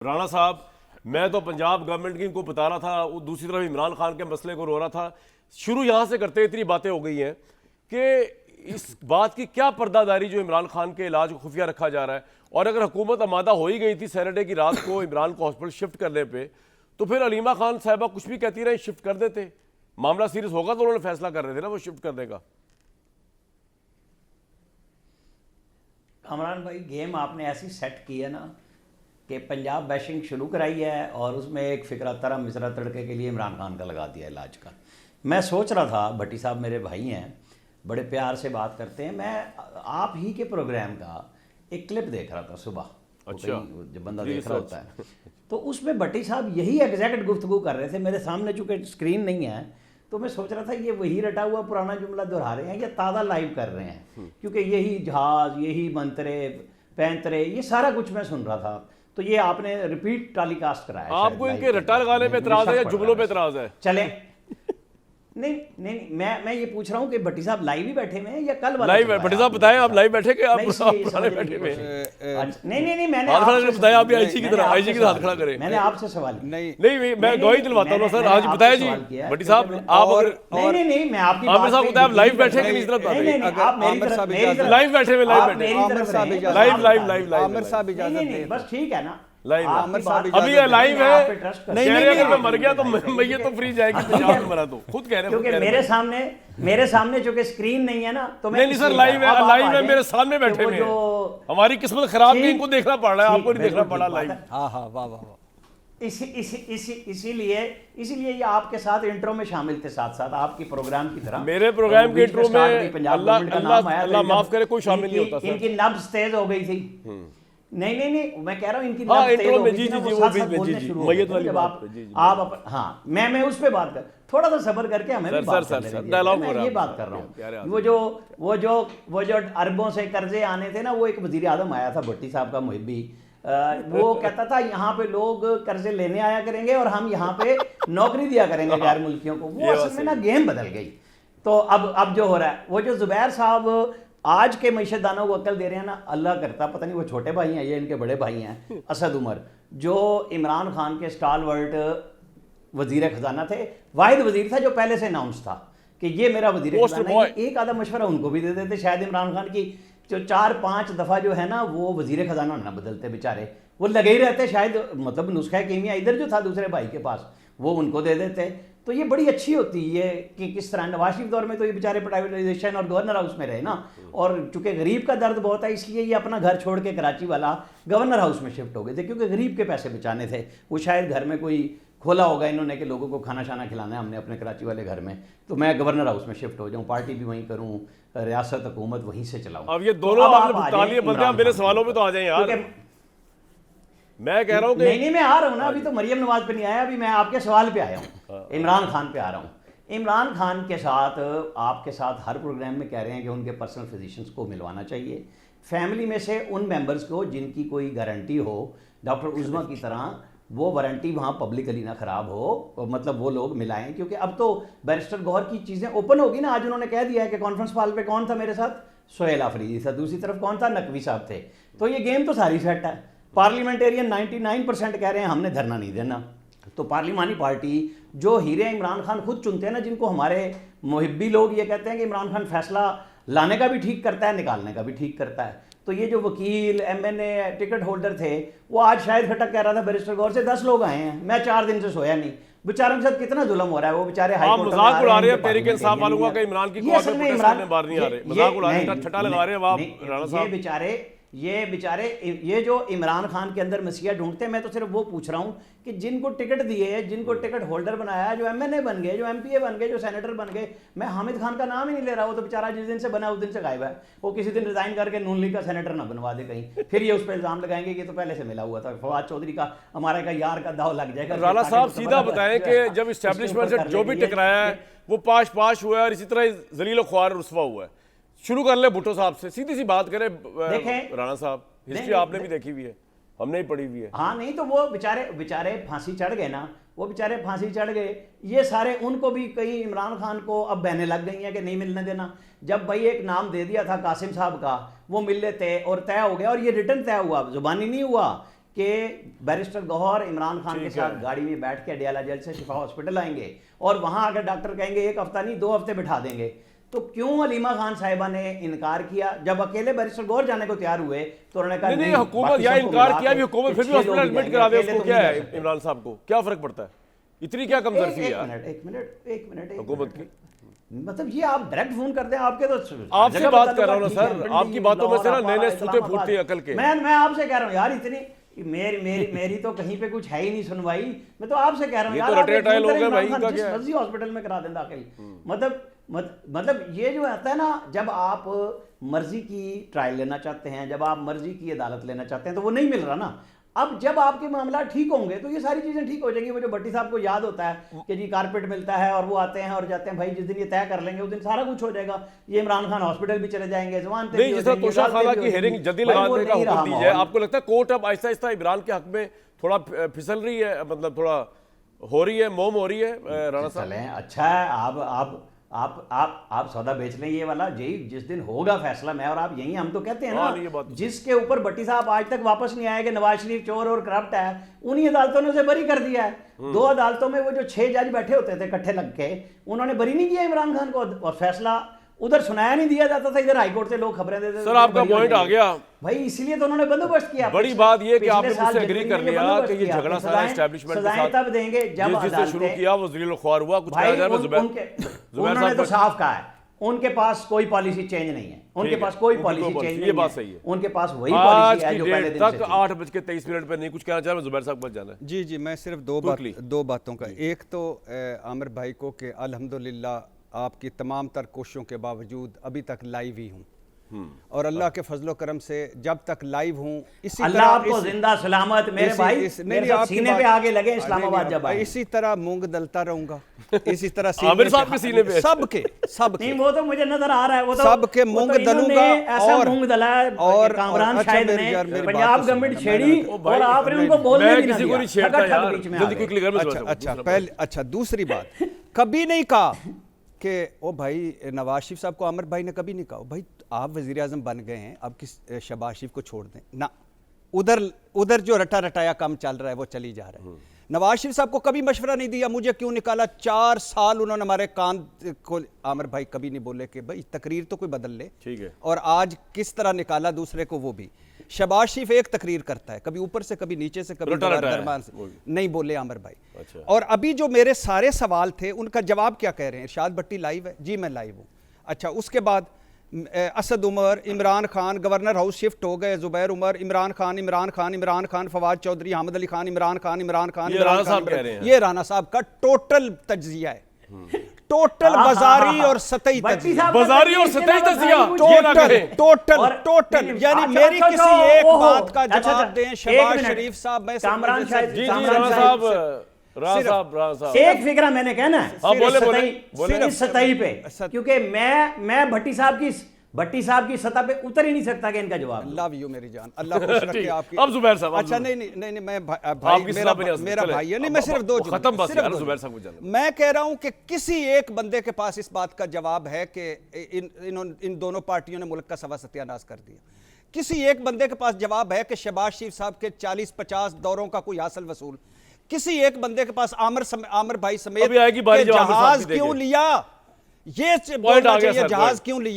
राणा साहब, मैं तो पंजाब गवर्नमेंट की इनको बता रहा था, वो दूसरी तरफ इमरान खान के मसले को रो रहा था। शुरू यहाँ से करते इतनी बातें हो गई हैं कि इस बात की क्या पर्दादारी जो इमरान खान के इलाज को खुफिया रखा जा रहा है, और अगर हुकूमत आमादा हो ही गई थी सैटरडे की रात को इमरान को हॉस्पिटल शिफ्ट करने पे, तो फिर अलीमा खान साहिबा कुछ भी कहती रही, शिफ्ट कर देते। मामला सीरियस होगा तो उन्होंने फैसला कर रहे थे ना वो शिफ्ट करने का। कमरान भाई, गेम आपने ऐसी सेट की है ना कि पंजाब बैशिंग शुरू कराई है और उसमें एक फिक्रा तरा मिसरा तड़के के लिए इमरान खान का लगा दिया इलाज का। मैं सोच रहा था, भट्टी साहब मेरे भाई हैं, बड़े प्यार से बात करते हैं, मैं आप ही के प्रोग्राम का एक क्लिप देख रहा था सुबह। अच्छा, जब बंदा देख रहा होता है तो उसमें भट्टी साहब यही एग्जैक्ट गुफ्तगू कर रहे थे। मेरे सामने चूंकि स्क्रीन नहीं है तो मैं सोच रहा था ये वही रटा हुआ पुराना जुमला दोहरा रहे हैं या ताज़ा लाइव कर रहे हैं, क्योंकि यही जहाज, यही मंतरे पैंतरे, ये सारा कुछ मैं सुन रहा था। तो ये आपने रिपीट टेलीकास्ट कराया। आपको इनके रट्टा लगाने पे इतराज है या जुमलों पे इतराज है? चले नहीं नहीं नहीं, मैं ये पूछ रहा हूँ कि भट्टी साहब लाइव ही बैठे हुए हैं या कल वाला? लाइव है भट्टी साहब, बताएं आप लाइव बैठे के आप पुराने बैठे हुए? नहीं नहीं नहीं, मैंने हाथ खड़ा बताया, आप भी आईजी की तरह आईजी के हाथ खड़ा करें। मैंने आपसे सवाल नहीं नहीं, मैं गवाही दिलवाता हूँ सर। आज बताया जी भट्टी साहब, आप अगर नहीं नहीं नहीं, मैं आपकी आमिर साहब बताया आप लाइव बैठे के इस तरफ नहीं नहीं, आप मेरी तरफ लाइव बैठे हुए, लाइव बैठे लाइव लाइव लाइव आमिर साहब इजाजत नहीं, बस ठीक है ना, लाइव आमिर साहब अभी ये लाइव है। नहीं नहीं अगर मैं मर गया तो मैं तो फ्री जाएगी पंजाब में मरा तो खुद कह रहे हैं, क्योंकि मेरे सामने चूंकि स्क्रीन नहीं है ना तो मैं नहीं सर लाइव है, लाइव है, मेरे सामने बैठे हुए हैं। हमारी किस्मत खराब है, इनको देखना पड़ रहा है, आपको नहीं देखना पड़ा लाइव। हाँ हाँ, वाह वाह वाह। इसीलिए ये आपके साथ इंट्रो में शामिल थे, साथ साथ आपकी प्रोग्राम की तरह। मेरे प्रोग्राम के इंट्रो में अल्लाह माफ करे कोई शामिल नहीं होता सर। इनकी नब्ज तेज हो गई थी। नहीं नहीं नहीं, मैं कह रहा हूँ इनकी हाँ, नब्ज तेज हो गई जी थी ना, जी वो वो साथ साथ बोलने जी शुरू हो मैयत गए वाली जब बात आप हाँ, मैं उस पे बात कर, थोड़ा सा सब्र करके हमें भी बात सर, करने सर, दीजिए। डायलॉग मैं हो रहा ये है, बात कर रहा प्यारे हूँ। वो जो अरबों से कर्जे आने थे ना, वो एक वजीर आजम आया था भट्टी साहब का मुहिब्बी, वो कहता था यहाँ पे लोग कर्जे लेने आया करेंगे और हम यहाँ पे नौकरी दिया करेंगे गैर मुल्कियों को। वो असल में ना गेम बदल गई। तो अब जो हो रहा है, वो जो जुबैर साहब आज के मईशतदानों को अक्ल दे रहे हैं ना, अल्लाह करता पता नहीं वो छोटे भाई हैं या इनके बड़े भाई हैं, असद उमर, जो इमरान खान के स्टालवर्ट वजीर खजाना थे, वाहिद वजीर था जो पहले से अनाउंस था कि ये मेरा वजीर खजाना है। एक आधा मशवरा उनको भी दे देते, शायद इमरान खान की जो 4-5 दफ़ा जो है ना वो वजीर खजाना ना बदलते बेचारे, वो लगे ही रहते, शायद मतलब नुस्खा कीमिया इधर जो था दूसरे भाई के पास वो उनको दे देते। तो ये बड़ी अच्छी होती है कि किस तरह नवाज शरीफ दौर में तो ये बेचारे प्राइवेटाइजेशन और गवर्नर हाउस में रहे ना, और चूंकि गरीब का दर्द बहुत है इसलिए ये अपना घर छोड़ के कराची वाला गवर्नर हाउस में शिफ्ट हो गए थे, क्योंकि गरीब के पैसे बचाने थे। वो शायद घर में कोई खोला होगा इन्होंने कि लोगों को खाना शाना खिलाना है हमने अपने कराची वाले घर में, तो मैं गवर्नर हाउस में शिफ्ट हो जाऊँ, पार्टी भी वहीं करूँ, रियासत हुकूमत वहीं से चलाऊँ। अब ये दोनों बंदे मेरे सवालों पर तो आ जाए यार। मैं कह रहा हूँ नहीं मैं आ रहा हूँ ना, अभी तो मरियम नवाज पे नहीं आया, अभी मैं आपके सवाल पे आया हूँ, इमरान खान पे आ रहा हूँ। इमरान खान के साथ आपके साथ हर प्रोग्राम में कह रहे हैं कि उनके पर्सनल फिजिशियंस को मिलवाना चाहिए, फैमिली में से उन मेंबर्स को जिनकी कोई गारंटी हो, डॉक्टर उज़मा की तरह, वो वारंटी वहाँ पब्लिकली ना ख़राब हो, मतलब वो लोग मिलाएं, क्योंकि अब तो बैरिस्टर गौहर की चीज़ें ओपन होगी ना। आज उन्होंने कह दिया है कि कॉन्फ्रेंस कॉल पे कौन था मेरे साथ, सोहेल आफरीदी था, दूसरी तरफ कौन था, नकवी साहब थे। तो ये गेम तो सारी सेट है। पार्लियामेंटेरियन 99% कह रहे हैं हमने धरना नहीं देना। तो पार्लिमानी पार्टी जो हीरे इमरान खान खुद चुनते हैं ना, जिनको हमारे मुहिब्बी लोग ये कहते हैं कि इमरान खान फैसला लाने का भी ठीक करता है, निकालने का भी ठीक करता है। तो ये जो वकील, MNA, टिकट होल्डर थे, वो आज शायद खटक कह रहा था बैरिस्टर गौर से 10 लोग आए हैं, मैं 4 दिन से सोया नहीं। बेचारों के साथ कितना जुल्म हो रहा है, वो बेचारे मजाक उड़ा रहे हैं तहरीक इंसाफ वालों का कि इमरान की कॉल पे प्रोटेस्ट करने बाहर नहीं आ रहे, मजाक उड़ा रहे हैं, छट्टा लगा रहे हैं आप राणा साहब। ये बेचारे ये जो इमरान खान के अंदर मसीहा ढूंढते हैं, मैं तो सिर्फ वो पूछ रहा हूँ कि जिनको टिकट दिए, जिनको टिकट होल्डर बनाया, जो MNA बन गए, जो MPA बन गए, जो सेनेटर बन गए, मैं हामिद खान का नाम ही नहीं ले रहा, वो तो बेचारा जिस दिन से बना उस दिन से गायब है। वो किसी दिन रिजाइन करके नून लीग का सेनेटर ना बनवा दे कहीं, फिर ये उस पर इल्जाम लगाएंगे कि तो पहले से मिला हुआ था, फवाद चौधरी का हमारे का यार का दाव लग जाएगा। राणा साहब सीधा बताएं कि जब इस्टेब्लिशमेंट से जो भी टकराया है वो पाश हुआ है और इसी तरह जलील ख्वार रुस्वा हुआ है। शुरू कर ले भुट्टो साहब से, सीधी सी बात करें राणा साहब, हिस्ट्री आपने भी देखी हुई है, हमने ही पढ़ी हुई है। हाँ नहीं, तो वो बेचारे फांसी चढ़ गए ना, वो बेचारे फांसी चढ़ गए। ये सारे उनको भी कई इमरान खान को अब बहने लग गई हैं कि नहीं मिलने देना। जब भाई एक नाम दे दिया था कासिम साहब का, वो मिल लेते और तय हो गया, और ये रिटर्न तय हुआ, जुबानी नहीं हुआ कि बैरिस्टर गौहर इमरान खान के साथ गाड़ी में बैठ के अडियाला जेल से शिफा हॉस्पिटल आएंगे और वहां अगर डॉक्टर कहेंगे 1 हफ्ता नहीं 2 हफ्ते बिठा देंगे, तो क्यों हलीमा खान साहिबा ने इनकार किया? जब अकेले बैरिस्टर गौहर जाने को तैयार हुए तो उन्होंने कहा नहीं, हुकूमत बाकी या सबको इनकार मिला किया के भी, हुकूमत फिर भी छह लोग हॉस्पिटल ही एडमिट जाएंगे, करा दे, अकेले उसको तो क्या नहीं है? जा सकते। इमरान साहब को क्या फर्क पड़ता है? इतनी क्या कमजोरी है यार एक मिनट हुकूमत की? मतलब ये आप डायरेक्ट फोन करते हैं, आपके तो आपसे जगह बात बता कर रहा दो, हूं ना ठीक है, सर, बिल्डिंग, आपकी बातों में से ना लाहौर, नए-नए अपारा, सूते फूटते हैं अकल के। मैं आपसे कह रहा हूँ यार, इतनी मेरी तो कहीं पे कुछ है ही नहीं सुनवाई। मैं तो आपसे कह रहा हूँ ये यार, तो आप एक रटे-रटाए फोन लोग करें, हैं भाई, इमरान खान इनका जिस क्या है? मर्जी हॉस्पिटल में करा दें दाखिल। मतलब ये जो आता है ना, जब आप मर्जी की ट्रायल लेना चाहते हैं, जब आप मर्जी की अदालत लेना चाहते हैं, तो वो नहीं मिल रहा ना। अब जब आपके मामला ठीक होंगे तो ये सारी चीजें ठीक हो जाएंगी। वो जो भट्टी साहब को याद होता है कि जी कारपेट मिलता है और वो आते हैं और जाते हैं, भाई जिस दिन ये तय कर लेंगे उस दिन सारा कुछ हो जाएगा। ये इमरान खान हॉस्पिटल भी चले जाएंगे, जमानतें भी नहीं, हो जिस तरह जाएंगी, तोशा अदालतें खाला भी की हो हेयरिंग जाएंगी। जल्दी भाई, वो लगाने का नहीं रहा हुक्म दी जाए, माहौल। आपको लगता है कोर्ट अब आहिस्ता आहिस्ता इमरान के हक में थोड़ा फिसल रही है, मतलब थोड़ा हो रही है, मोम हो रही है राणा साहब? चलें, अच्छा है। आप सौदा बेच लें ये वाला, यही जिस दिन होगा फैसला, मैं और आप यही हम तो कहते हैं हाँ, ये ना, बात तो जिसके ऊपर भट्टी साहब आज तक वापस नहीं आए कि नवाज शरीफ चोर और करप्ट है, उन्हीं अदालतों ने उसे बरी कर दिया है। 2 अदालतों में वो जो 6 जज बैठे होते थे इकट्ठे लग के, उन्होंने बरी नहीं किया इमरान खान को, और फैसला उधर सुनाया नहीं दिया जाता था, इधर हाईकोर्ट से लोग खबरें देते थे। सर, आपका बरी हो पॉइंट आ जाएगी। गया। भाई इसलिए तो उन्होंने बंदोबस्त किया। बड़ी बात ये कि पिछले आपने साल मुझसे एग्री जनवरी कर में लिया बंदोबस्त कि ये किया। झगड़ा सारा सजाएं- एस्टैब्लिशमेंट के सजाएं साथ तब देंगे जब जिससे शुरू अदालतें- किया वो जलील ख्वार हुआ, कुछ भाई कहा जाए, मैं जुबैर उन्होंने तो साफ कहा है उनके पास कोई पॉलिसी चेंज नहीं है, उनके ठीक है, पास कोई उनकी पॉलिसी कोई चेंज policy, नहीं ये बात सही है। उनके पास वही आज पॉलिसी है की जो पहले डेट दिन से तक थी। 8:23 पर नहीं कुछ कहना चाह रहा, मैं जुबैर साहब बच जाना है। जी जी, मैं सिर्फ Quickly. दो बातों का, एक तो आमिर भाई को कि अल्हम्दुलिल्लाह आपकी तमाम तर कोशिशों के बावजूद अभी तक लाइव ही हूँ, और अल्लाह के फजलो करम से जब तक लाइव हूँ इसी अल्लाह आपको जिंदा सलामत मेरे भाई मेरे साथ सीने पे आगे लगे इस्लामाबाद जब आए। इसी तरह मूंग दलता रहूंगा, इसी तरह आमिर साहब के सीने पे सबके नहीं, वो तो मुझे नजर आ रहा है, वो तो सबके वो मूंग तो इन्होंने दलूंगा ऐसा और मूंग दला है और कामरान अच्छा, शाहिद मेरी ने यार, मेरी बात पंजाब तो गवर्नमेंट सुनो, छेड़ी मैंने- और आपने उनको बोलने मैं भी ना किसी को दिया। नहीं छेड़ता ठगा ठग यार, बीच में आ जल्दी गए। क्विकली कर, मैं अच्छा जुबैर अच्छा साहब, पहले अच्छा दूसरी बात, कभी नहीं कहा कि ओ भाई नवाज शरीफ साहब को आमिर भाई ने कभी नहीं कहा भाई आप वजीर आजम बन गए हैं, अब किस शहबाज शरीफ को छोड़ दें ना, उधर जो रटा रटाया काम चल रहा है वो चली जा रहा है। नवाज शरीफ साहब को कभी मशवरा नहीं दिया, मुझे क्यों निकाला, 4 साल उन्होंने हमारे कान को, आमिर भाई कभी नहीं बोले कि भाई तकरीर तो कोई बदल ले, ठीक है, और आज किस तरह निकाला दूसरे को, वो भी शहबाज शरीफ एक तकरीर करता है, कभी ऊपर से कभी नीचे से कभी दरबार से, नहीं बोले आमिर भाई। अच्छा। और अभी जो मेरे सारे सवाल थे उनका जवाब क्या कह रहे हैं, इरशाद भट्टी लाइव है, जी मैं लाइव हूँ। अच्छा, उसके बाद Asad Umar, Imran Khan governor house shift हो गए, जुबैर उमर, इमरान खान, फवाद चौधरी, हामिद अली खान, इमरान खान, ये राणा साहब कह रहे हैं। ये राणा साहब का टोटल तज्जिया है, टोटल बाजारी और सतही तज्जिया, बाजारी और सतही तज्जिया, टोटल यानी मेरी किसी एक बात का जवाब दें शहबाज शरीफ साहब। मैं कामरान शाहिद, जी राणा साहब, एक फिक्रा मैंने कहना है, हाँ, बोले सतही पे, क्योंकि मैं भट्टी साहब की सतह पे उतर ही नहीं सकता कि इनका जवाब। लव यू मेरी जान, अल्लाह खुश रखे आपकी। अब जुबैर साहब, अच्छा नहीं मैं भाई मेरा भाई है, नहीं मैं सिर्फ दो खत्म बस यार, जुबैर साहब को जाना। मैं कह रहा हूं कि किसी एक बंदे के पास इस बात का जवाब है कि इन दोनों पार्टियों ने मुल्क का सवा सत्यानाश कर दिया। किसी एक बंदे के पास जवाब है कि शहबाज शरीफ साहब के 40-50 दौरों का कोई हासिल वसूल, किसी एक बंदे के पास आमिर भाई समेत अभी आएगी बारी जवाब जहाज क्यों लिया, ये पॉइंट आ गया, जहाज क्यों लिया।